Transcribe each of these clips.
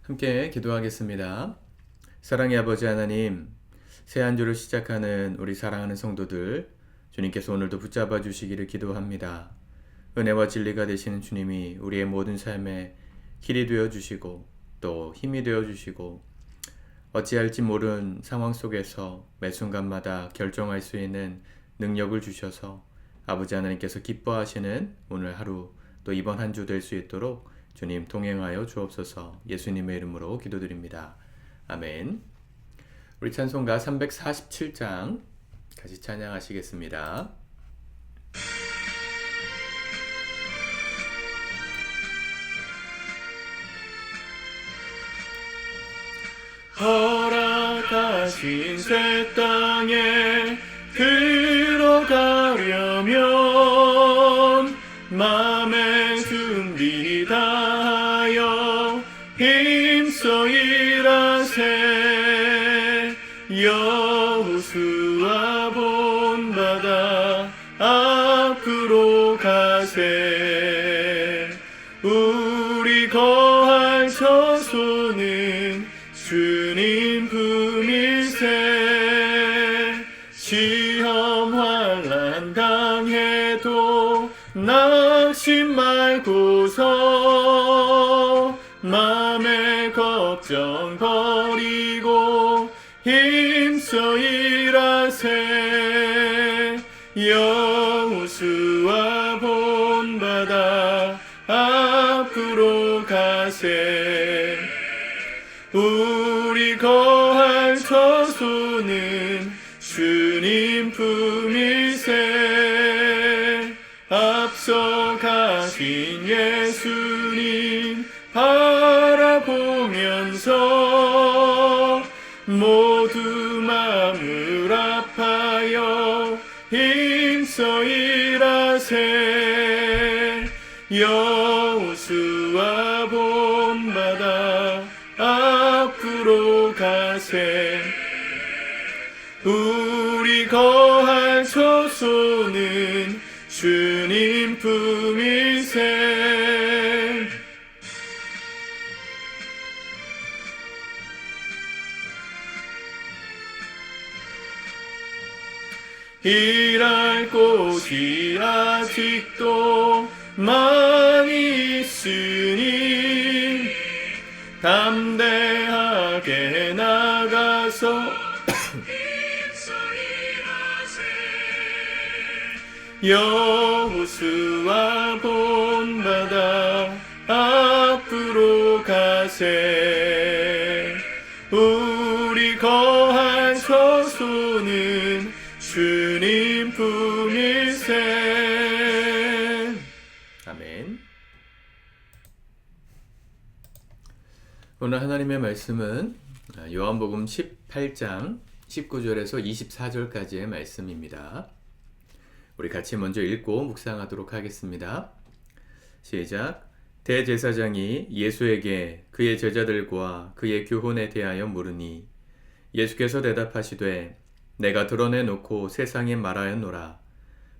함께 기도하겠습니다. 사랑의 아버지 하나님, 새 한 주를 시작하는 우리 사랑하는 성도들, 주님께서 오늘도 붙잡아 주시기를 기도합니다. 은혜와 진리가 되시는 주님이 우리의 모든 삶에 길이 되어 주시고 또 힘이 되어 주시고 어찌할지 모르는 상황 속에서 매 순간마다 결정할 수 있는 능력을 주셔서 아버지 하나님께서 기뻐하시는 오늘 하루 또 이번 한 주 될 수 있도록 주님 동행하여 주옵소서. 예수님의 이름으로 기도드립니다. 아멘. 우리 찬송가 347장 같이 찬양하시겠습니다. 허락하신 새 땅에 들어가려면 마음의 준비 다하여 힘써 일하세. 여호수아 본받아 앞으로 가세. 우리 거할 처소는 주님 품일세. 시험 환난 당해도 낙심 말고서 맘의 걱정 버리고 힘써 일하세. 여호수아 본받아 앞으로 가세. 우리 거할 처소는 주님 품일세. 앞서 가신 예수님 바라보면서 모두 마음을 아파여 힘써 일하세. 여호수아 본받아 앞으로 가세. 우리 거할 처소는 주님 품일세. 일할 곳이 아직도 많이 있으니 담대하게 나가서 여호수아 본받아 앞으로 가세. 우리 거할 처소는 주님 품일세. 아멘. 오늘 하나님의 말씀은 요한복음 18장 19절에서 24절까지의 말씀입니다. 우리 같이 먼저 읽고 묵상하도록 하겠습니다. 시작. 대제사장이 예수에게 그의 제자들과 그의 교훈에 대하여 물으니 예수께서 대답하시되 내가 드러내놓고 세상에 말하였노라.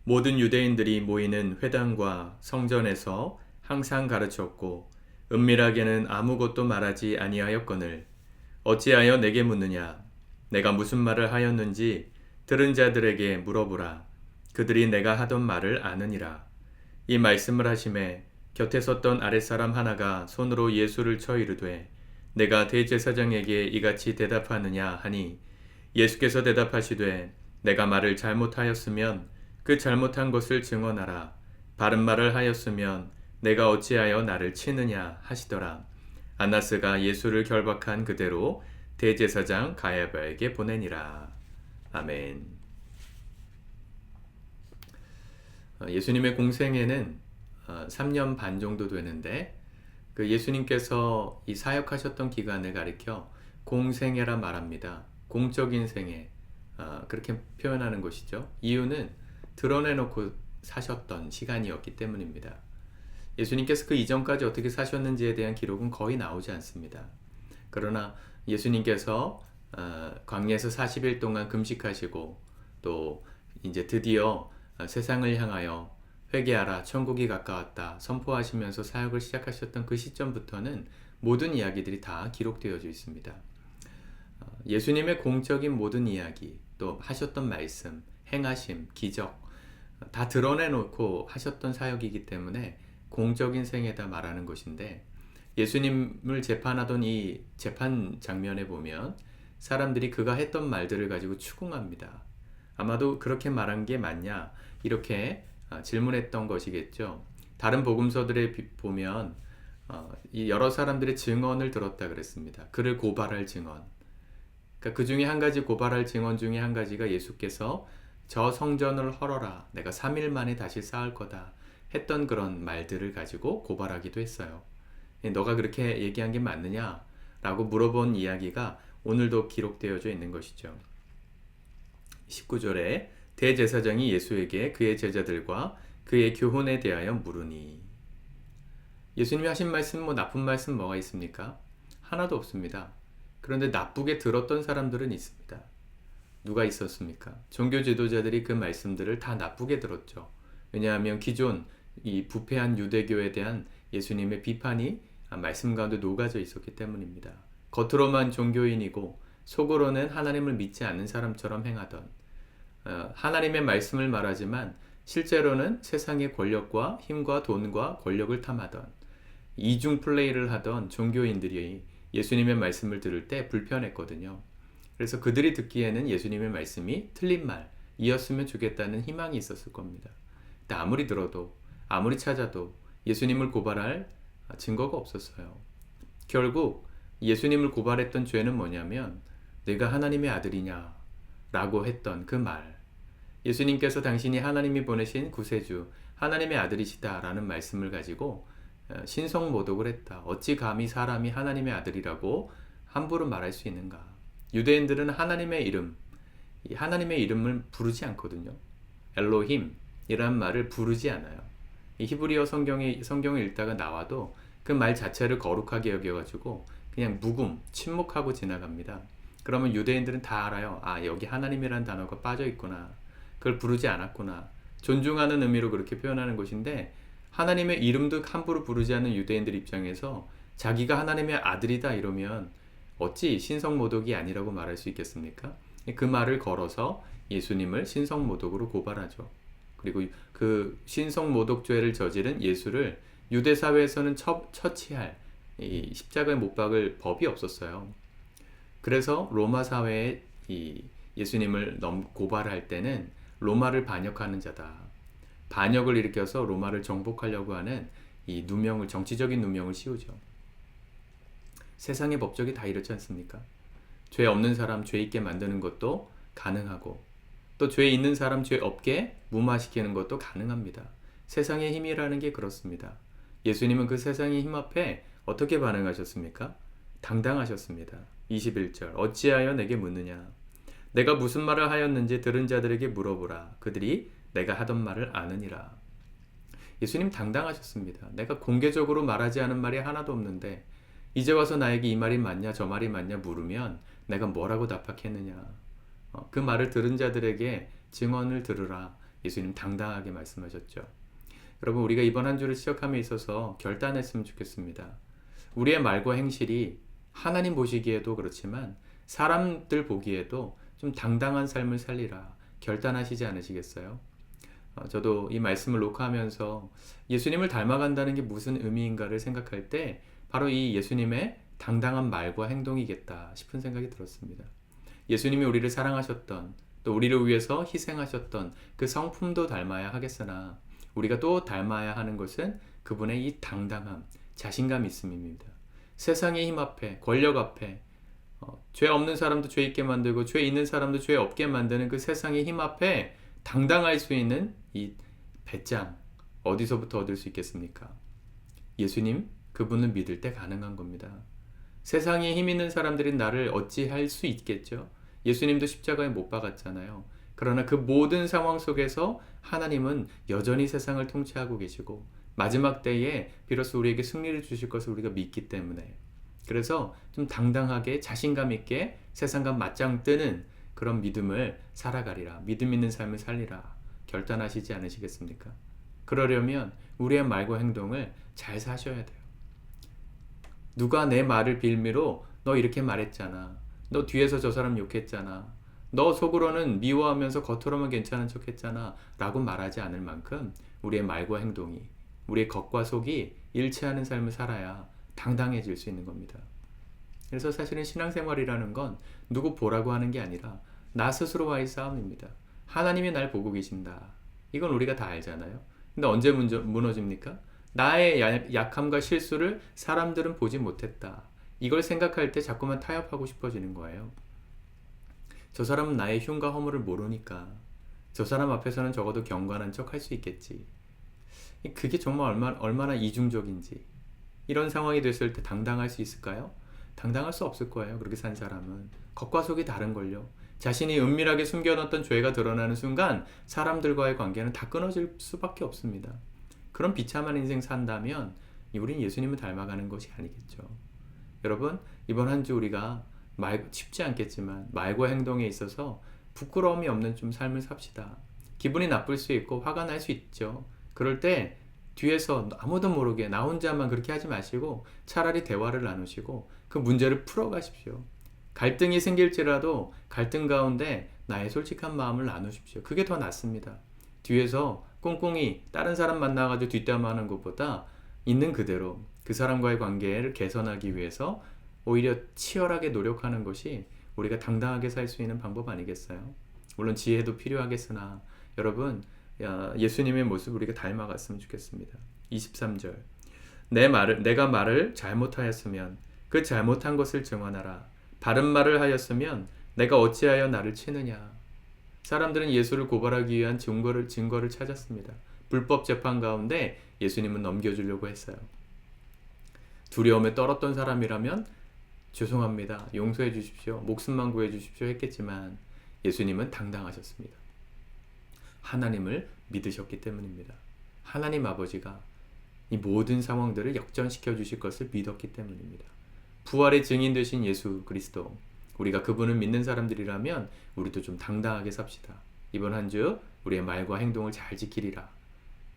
모든 유대인들이 모이는 회당과 성전에서 항상 가르쳤고 은밀하게는 아무것도 말하지 아니하였거늘 어찌하여 내게 묻느냐. 내가 무슨 말을 하였는지 들은 자들에게 물어보라. 그들이 내가 하던 말을 아느니라. 이 말씀을 하심에 곁에 섰던 아랫사람 하나가 손으로 예수를 쳐 이르되 내가 대제사장에게 이같이 대답하느냐 하니 예수께서 대답하시되 내가 말을 잘못하였으면 그 잘못한 것을 증언하라. 바른 말을 하였으면 내가 어찌하여 나를 치느냐 하시더라. 안나스가 예수를 결박한 그대로 대제사장 가야바에게 보내니라. 아멘. 예수님의 공생애는 3년 반 정도 되는데 그 예수님께서 이 사역하셨던 기간을 가리켜 공생애라 말합니다. 공적인 생애, 그렇게 표현하는 것이죠. 이유는 드러내놓고 사셨던 시간이었기 때문입니다. 예수님께서 그 이전까지 어떻게 사셨는지에 대한 기록은 거의 나오지 않습니다. 그러나 예수님께서 광야에서 40일 동안 금식하시고 또 이제 드디어 세상을 향하여 회개하라 천국이 가까웠다 선포하시면서 사역을 시작하셨던 그 시점부터는 모든 이야기들이 다 기록되어져 있습니다. 예수님의 공적인 모든 이야기, 또 하셨던 말씀, 행하심, 기적 다 드러내놓고 하셨던 사역이기 때문에 공적인 생애다 말하는 것인데, 예수님을 재판하던 이 재판 장면에 보면 사람들이 그가 했던 말들을 가지고 추궁합니다. 아마도 그렇게 말한 게 맞냐 이렇게 질문했던 것이겠죠. 다른 복음서들에 보면 이 여러 사람들의 증언을 들었다 그랬습니다. 그를 고발할 증언. 그러니까 그 중에 한 가지, 고발할 증언 중에 한 가지가 예수께서 저 성전을 헐어라, 내가 3일 만에 다시 쌓을 거다 했던 그런 말들을 가지고 고발하기도 했어요. 너가 그렇게 얘기한 게 맞느냐? 라고 물어본 이야기가 오늘도 기록되어져 있는 것이죠. 19절에 대제사장이 예수에게 그의 제자들과 그의 교훈에 대하여 물으니. 예수님이 하신 말씀, 나쁜 말씀 뭐가 있습니까? 하나도 없습니다. 그런데 나쁘게 들었던 사람들은 있습니다. 누가 있었습니까? 종교 지도자들이 그 말씀들을 다 나쁘게 들었죠. 왜냐하면 기존 이 부패한 유대교에 대한 예수님의 비판이 말씀 가운데 녹아져 있었기 때문입니다. 겉으로만 종교인이고 속으로는 하나님을 믿지 않는 사람처럼 행하던, 하나님의 말씀을 말하지만 실제로는 세상의 권력과 힘과 돈과 권력을 탐하던, 이중 플레이를 하던 종교인들이 예수님의 말씀을 들을 때 불편했거든요. 그래서 그들이 듣기에는 예수님의 말씀이 틀린 말이었으면 좋겠다는 희망이 있었을 겁니다. 근데 아무리 들어도, 아무리 찾아도 예수님을 고발할 증거가 없었어요. 결국 예수님을 고발했던 죄는 뭐냐면, 내가 하나님의 아들이냐 라고 했던 그 말. 예수님께서 당신이 하나님이 보내신 구세주, 하나님의 아들이시다 라는 말씀을 가지고 신성모독을 했다. 어찌 감히 사람이 하나님의 아들이라고 함부로 말할 수 있는가. 유대인들은 하나님의 이름, 하나님의 이름을 부르지 않거든요. 엘로힘이라는 말을 부르지 않아요. 히브리어 성경을 읽다가 나와도 그 말 자체를 거룩하게 여겨가지고 그냥 묵음, 침묵하고 지나갑니다. 그러면 유대인들은 다 알아요. 여기 하나님이라는 단어가 빠져 있구나. 그걸 부르지 않았구나. 존중하는 의미로 그렇게 표현하는 것인데, 하나님의 이름도 함부로 부르지 않는 유대인들 입장에서 자기가 하나님의 아들이다 이러면 어찌 신성모독이 아니라고 말할 수 있겠습니까? 그 말을 걸어서 예수님을 신성모독으로 고발하죠. 그리고 그 신성모독죄를 저지른 예수를 유대 사회에서는 처치할, 이 십자가에 못 박을 법이 없었어요. 그래서 로마 사회에 이 예수님을 고발할 때는 로마를 반역하는 자다, 반역을 일으켜서 로마를 정복하려고 하는 이 누명을, 정치적인 누명을 씌우죠. 세상의 법적이 다 이렇지 않습니까? 죄 없는 사람 죄 있게 만드는 것도 가능하고, 또 죄 있는 사람 죄 없게 무마시키는 것도 가능합니다. 세상의 힘이라는 게 그렇습니다. 예수님은 그 세상의 힘 앞에 어떻게 반응하셨습니까? 당당하셨습니다. 21절, 어찌하여 내게 묻느냐? 내가 무슨 말을 하였는지 들은 자들에게 물어보라. 그들이 내가 하던 말을 아느니라. 예수님 당당하셨습니다. 내가 공개적으로 말하지 않은 말이 하나도 없는데 이제 와서 나에게 이 말이 맞냐 저 말이 맞냐 물으면 내가 뭐라고 답하겠느냐. 그 말을 들은 자들에게 증언을 들으라. 예수님 당당하게 말씀하셨죠. 여러분, 우리가 이번 한 주를 시작함에 있어서 결단했으면 좋겠습니다. 우리의 말과 행실이 하나님 보시기에도 그렇지만 사람들 보기에도 좀 당당한 삶을 살리라 결단하시지 않으시겠어요? 저도 이 말씀을 녹화하면서 예수님을 닮아간다는 게 무슨 의미인가를 생각할 때 바로 이 예수님의 당당한 말과 행동이겠다 싶은 생각이 들었습니다. 예수님이 우리를 사랑하셨던, 또 우리를 위해서 희생하셨던 그 성품도 닮아야 하겠으나 우리가 또 닮아야 하는 것은 그분의 이 당당함, 자신감 있음입니다. 세상의 힘 앞에, 권력 앞에, 죄 없는 사람도 죄 있게 만들고 죄 있는 사람도 죄 없게 만드는 그 세상의 힘 앞에 당당할 수 있는 이 배짱, 어디서부터 얻을 수 있겠습니까? 예수님, 그분을 믿을 때 가능한 겁니다. 세상에 힘 있는 사람들이 나를 어찌할 수 있겠죠? 예수님도 십자가에 못 박았잖아요. 그러나 그 모든 상황 속에서 하나님은 여전히 세상을 통치하고 계시고 마지막 때에 비로소 우리에게 승리를 주실 것을 우리가 믿기 때문에, 그래서 좀 당당하게 자신감 있게 세상과 맞짱 뜨는 그런 믿음을 살아가리라, 믿음 있는 삶을 살리라 결단하시지 않으시겠습니까? 그러려면 우리의 말과 행동을 잘 사셔야 돼요. 누가 내 말을 빌미로 너 이렇게 말했잖아. 너 뒤에서 저 사람 욕했잖아. 너 속으로는 미워하면서 겉으로만 괜찮은 척 했잖아. 라고 말하지 않을 만큼 우리의 말과 행동이, 우리의 겉과 속이 일치하는 삶을 살아야 당당해질 수 있는 겁니다. 그래서 사실은 신앙생활이라는 건 누구 보라고 하는 게 아니라 나 스스로와의 싸움입니다. 하나님이 날 보고 계신다. 이건 우리가 다 알잖아요. 근데 언제 무너집니까? 나의 약함과 실수를 사람들은 보지 못했다. 이걸 생각할 때 자꾸만 타협하고 싶어지는 거예요. 저 사람은 나의 흉과 허물을 모르니까 저 사람 앞에서는 적어도 경건한 척 할 수 있겠지. 그게 정말 얼마나 이중적인지. 이런 상황이 됐을 때 당당할 수 있을까요? 당당할 수 없을 거예요. 그렇게 산 사람은. 겉과 속이 다른걸요. 자신이 은밀하게 숨겨놨던 죄가 드러나는 순간 사람들과의 관계는 다 끊어질 수밖에 없습니다. 그런 비참한 인생 산다면 우린 예수님을 닮아가는 것이 아니겠죠. 여러분, 이번 한 주 우리가 쉽지 않겠지만 말과 행동에 있어서 부끄러움이 없는 좀 삶을 삽시다. 기분이 나쁠 수 있고 화가 날 수 있죠. 그럴 때 뒤에서 아무도 모르게 나 혼자만 그렇게 하지 마시고 차라리 대화를 나누시고 그 문제를 풀어가십시오. 갈등이 생길지라도 갈등 가운데 나의 솔직한 마음을 나누십시오. 그게 더 낫습니다. 뒤에서 꽁꽁이 다른 사람 만나가지고 뒷담화하는 것보다 있는 그대로 그 사람과의 관계를 개선하기 위해서 오히려 치열하게 노력하는 것이 우리가 당당하게 살 수 있는 방법 아니겠어요? 물론 지혜도 필요하겠으나 여러분, 예수님의 모습을 우리가 닮아갔으면 좋겠습니다. 23절 내가 말을 잘못하였으면 그 잘못한 것을 증언하라. 바른 말을 하였으면 내가 어찌하여 나를 치느냐. 사람들은 예수를 고발하기 위한 증거를 찾았습니다. 불법 재판 가운데 예수님은 넘겨주려고 했어요. 두려움에 떨었던 사람이라면 죄송합니다. 용서해 주십시오. 목숨만 구해 주십시오 했겠지만 예수님은 당당하셨습니다. 하나님을 믿으셨기 때문입니다. 하나님 아버지가 이 모든 상황들을 역전시켜 주실 것을 믿었기 때문입니다. 부활의 증인 되신 예수 그리스도, 우리가 그분을 믿는 사람들이라면 우리도 좀 당당하게 삽시다. 이번 한 주 우리의 말과 행동을 잘 지키리라.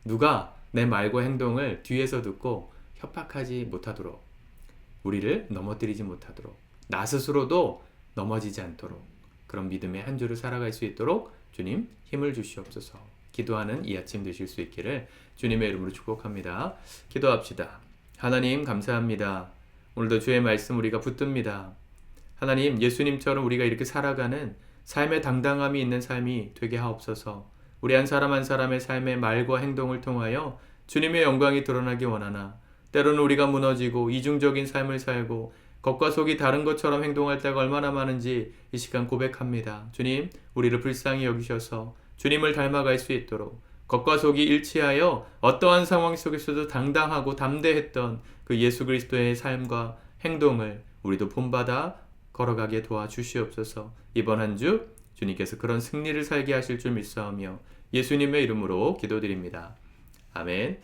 누가 내 말과 행동을 뒤에서 듣고 협박하지 못하도록, 우리를 넘어뜨리지 못하도록, 나 스스로도 넘어지지 않도록 그런 믿음의 한 주를 살아갈 수 있도록 주님 힘을 주시옵소서. 기도하는 이 아침 되실 수 있기를 주님의 이름으로 축복합니다. 기도합시다. 하나님 감사합니다. 오늘도 주의 말씀 우리가 붙듭니다. 하나님, 예수님처럼 우리가 이렇게 살아가는 삶의 당당함이 있는 삶이 되게 하옵소서. 우리 한 사람 한 사람의 삶의 말과 행동을 통하여 주님의 영광이 드러나기 원하나 때로는 우리가 무너지고 이중적인 삶을 살고 겉과 속이 다른 것처럼 행동할 때가 얼마나 많은지 이 시간 고백합니다. 주님, 우리를 불쌍히 여기셔서 주님을 닮아갈 수 있도록 겉과 속이 일치하여 어떠한 상황 속에서도 당당하고 담대했던 그 예수 그리스도의 삶과 행동을 우리도 본받아 걸어가게 도와주시옵소서. 이번 한 주 주님께서 그런 승리를 살게 하실 줄 믿사오며 예수님의 이름으로 기도드립니다. 아멘.